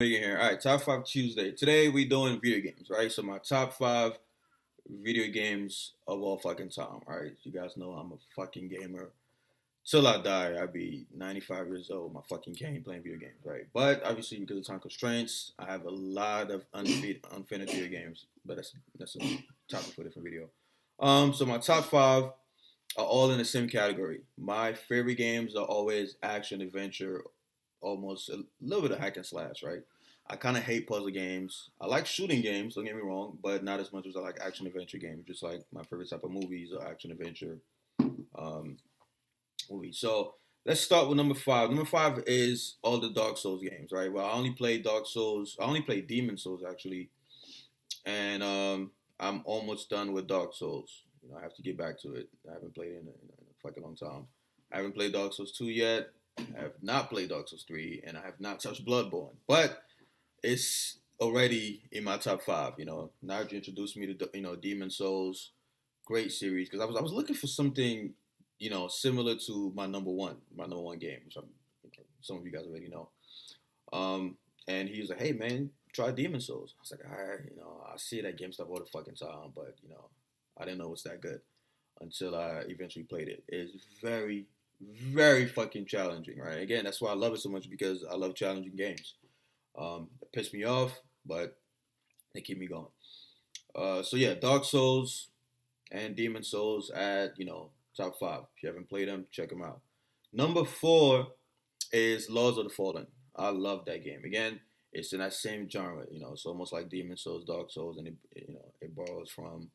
Megan here. All right, top five Tuesday. Today we doing video games, right? So my top five video games of all fucking time. All right, you guys know I'm a fucking gamer. Till I die, I'll be 95 years old. My fucking game playing video games, right? But obviously because of time constraints, I have a lot of unfinished video games. But that's a topic for a different video. So my top five are all in the same category. My favorite games are always action adventure, almost a little bit of hack and slash, right? I kind of hate puzzle games. I like shooting games, don't get me wrong, but not as much as I like action adventure games. Just like my favorite type of movies are action adventure um, movies. So let's start with number five. Number five is all the Dark Souls games, right? Well, I only play Dark Souls. I only play Demon Souls actually, and I'm almost done with Dark Souls. I have to get back to it. I haven't played it in a fucking long time. I haven't played Dark Souls 2 yet. I have not played Dark Souls 3, and I have not touched Bloodborne. But it's already in my top five. Now that you introduced me to Demon Souls, great series because I was looking for something similar to my number one game, which some of you guys already know. And he was like, "Hey man, try Demon Souls." I was like, "All right, I see that game stuff all the fucking time, but I didn't know it's that good until I eventually played it. It's very, very fucking challenging, right? Again, that's why I love it so much because I love challenging games. It pissed me off, but they keep me going. So yeah, Dark Souls and Demon Souls at top five. If you haven't played them, check them out. Number four is Laws of the Fallen. I love that game. Again, it's in that same genre. It's almost like Demon Souls, Dark Souls, and it borrows from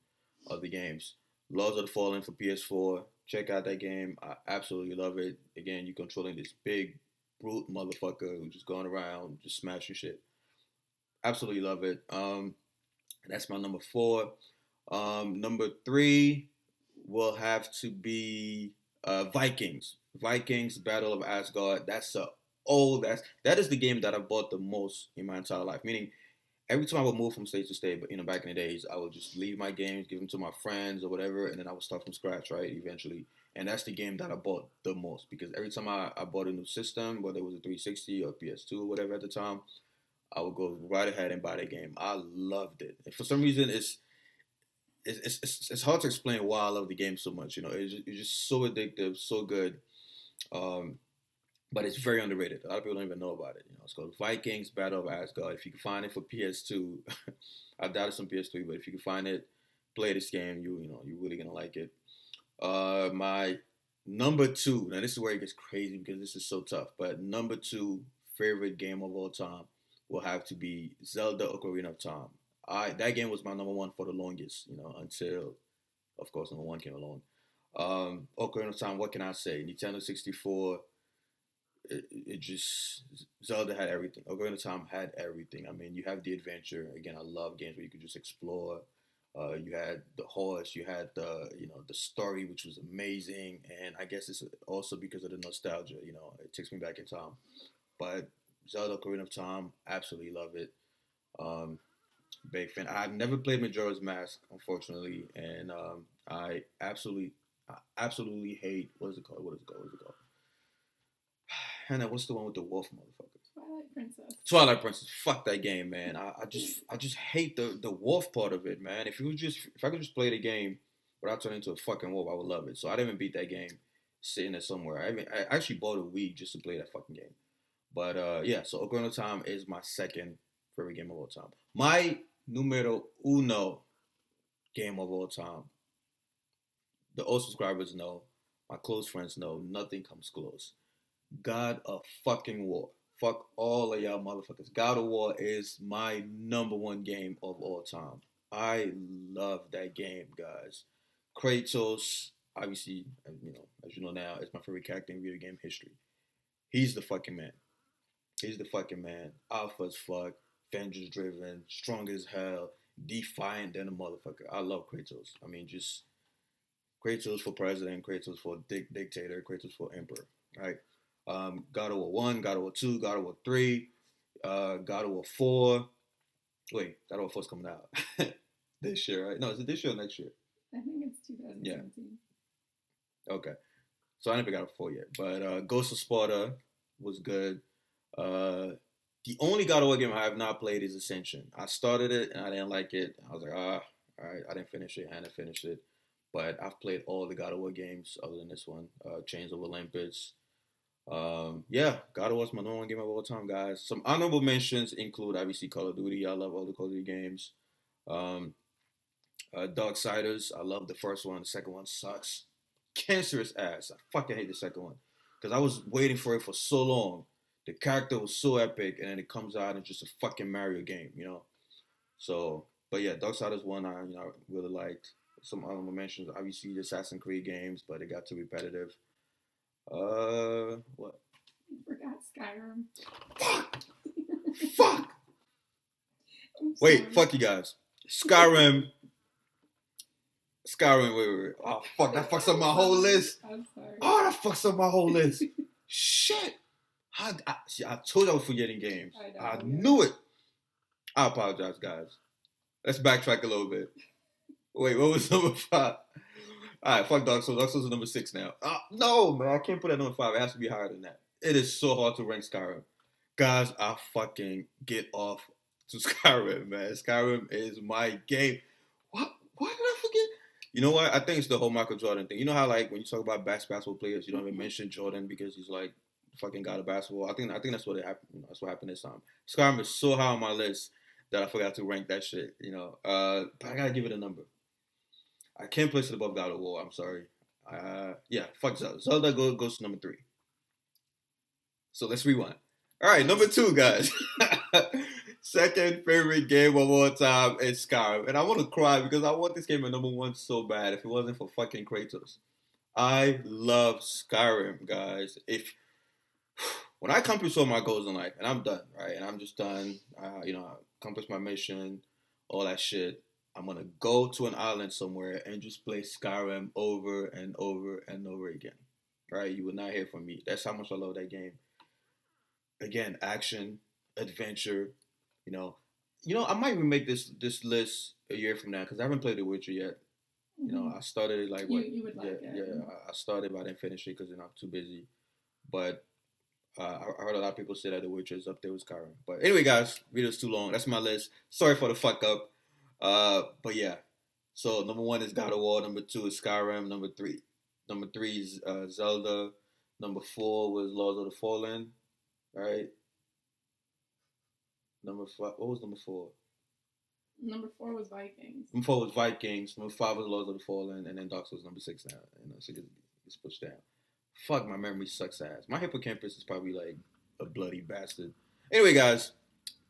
other games. Laws of the Fallen for PS4. Check out that game. I absolutely love it. Again, you're controlling this big brute motherfucker who's just going around just smashing shit. Absolutely love it. That's my number four. Number three will have to be Vikings. Vikings Battle of Asgard. That is the game that I bought the most in my entire life. Meaning every time I would move from state to state, but back in the days, I would just leave my games, give them to my friends or whatever, and then I would start from scratch, right? Eventually, and that's the game that I bought the most because every time I bought a new system, whether it was a 360 or PS2 or whatever at the time, I would go right ahead and buy the game. I loved it. And for some reason, it's hard to explain why I love the game so much. It's just so addictive, so good. Um, but it's very underrated. A lot of people don't even know about it. It's called Vikings Battle of Asgard. If you can find it for PS2, I doubt it's on PS3, but if you can find it, play this game. You're really gonna like it. My number two. Now this is where it gets crazy because this is so tough. But number two favorite game of all time will have to be Zelda Ocarina of Time. That game was my number one for the longest. Until of course number one came along. Ocarina of Time. What can I say? Nintendo 64. It just Zelda had everything. Ocarina of Time had everything. I mean, you have the adventure. Again, I love games where you could just explore. You had the horse. You had the story, which was amazing. And I guess it's also because of the nostalgia. It takes me back in time. But Zelda Ocarina of Time, absolutely love it. Um, Big fan. I've never played Majora's Mask, unfortunately, and I absolutely hate what is it called? What is it called? What is it called? Hannah, what's the one with the wolf motherfucker? Twilight Princess. Twilight Princess. Fuck that game, man. I just hate the wolf part of it, man. If I could just play the game without turning into a fucking wolf, I would love it. So I didn't beat that game sitting there somewhere. I actually bought a Wii just to play that fucking game. But yeah, so Ocarina of Time is my second favorite game of all time. My numero uno game of all time. The old subscribers know, my close friends know, nothing comes close. God of fucking War. Fuck all of y'all motherfuckers. God of War is my number one game of all time. I love that game, guys. Kratos, obviously, as you know now, is my favorite character in video game history. He's the fucking man. He's the fucking man. Alpha as fuck, vengeance driven, strong as hell, defiant than a motherfucker. I love Kratos. I mean, just Kratos for president, Kratos for dictator, Kratos for emperor, right? God of War 1, God of War 2, God of War 3, God of War 4. Wait, God of War 4 is coming out this year, right? No, is it this year or next year? I think it's 2017. Yeah. Okay. So I never got a 4 yet. But Ghost of Sparta was good. The only God of War game I have not played is Ascension. I started it and I didn't like it. I was like, all right, I didn't finish it. I didn't finish it. But I've played all the God of War games other than this one, Chains of Olympus. Yeah, God of War's my number one game of all time, guys. Some honorable mentions include obviously Call of Duty. I love all the Call of Duty games. Um, Darksiders. I love the first one. The second one sucks. Cancerous ass. I fucking hate the second one because I was waiting for it for so long. The character was so epic, and then it comes out and just a fucking Mario game, you know. So, but yeah, Darksiders one I really liked. Some honorable mentions, obviously the Assassin's Creed games, but it got too repetitive. What? I forgot Skyrim. Fuck! Fuck! Wait, fuck you guys. Skyrim. Wait. Oh, fuck, that fucks up my whole list. I'm sorry. Oh, that fucks up my whole list. Shit. I told you I was forgetting games. I knew it. I apologize, guys. Let's backtrack a little bit. Wait, what was number 5? Alright, fuck Dark Souls. Dark Souls is number 6 now. No, man, I can't put that number 5. It has to be higher than that. It is so hard to rank Skyrim. Guys, I fucking get off to Skyrim, man. Skyrim is my game. What? Why did I forget? You know what? I think it's the whole Michael Jordan thing. You know how, like, when you talk about best basketball players, you don't even mention Jordan because he's, like, fucking god of basketball. I think that's what happened. That's what happened this time. Skyrim is so high on my list that I forgot to rank that shit, you know. But I gotta give it a number. I can't place it above God of War. I'm sorry. Yeah, fuck Zelda. Zelda goes to number 3. So let's rewind. All right, number 2, guys. Second favorite game of all time is Skyrim. And I want to cry because I want this game at number 1 so bad if it wasn't for fucking Kratos. I love Skyrim, guys. When I accomplish all my goals in life, and I'm done, right? And I'm just done, I accomplished my mission, all that shit. I'm going to go to an island somewhere and just play Skyrim over and over and over again, right? You will not hear from me. That's how much I love that game. Again, action, adventure, you know, I might even make this list a year from now because I haven't played The Witcher yet. You know, I started it like what? You would like it. Yeah, I started, but I didn't finish it because I'm too busy. But I heard a lot of people say that The Witcher is up there with Skyrim. But anyway, guys, video's too long. That's my list. Sorry for the fuck up. But yeah. So number 1 is God of War. Number 2 is Skyrim. Number 3 is Zelda. Number 4 was Lords of the Fallen. Right. Number 5. What was number 4? Number 4 was Vikings. Number 4 was Vikings. Number 5 was Lords of the Fallen, and then Dark Souls number 6 now. So it's pushed down. Fuck, my memory sucks ass. My hippocampus is probably like a bloody bastard. Anyway, guys,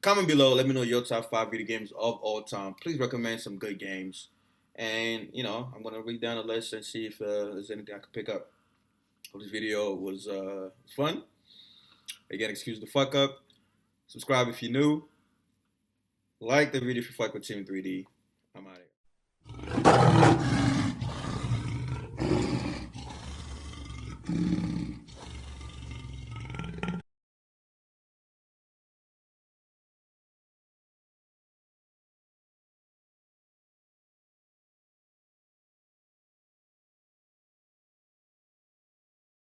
comment below. Let me know your top 5 video games of all time. Please recommend some good games. And, I'm going to read down the list and see if there's anything I can pick up. Hope this video was fun. Again, excuse the fuck up. Subscribe if you're new. Like the video if you fuck with Team 3D.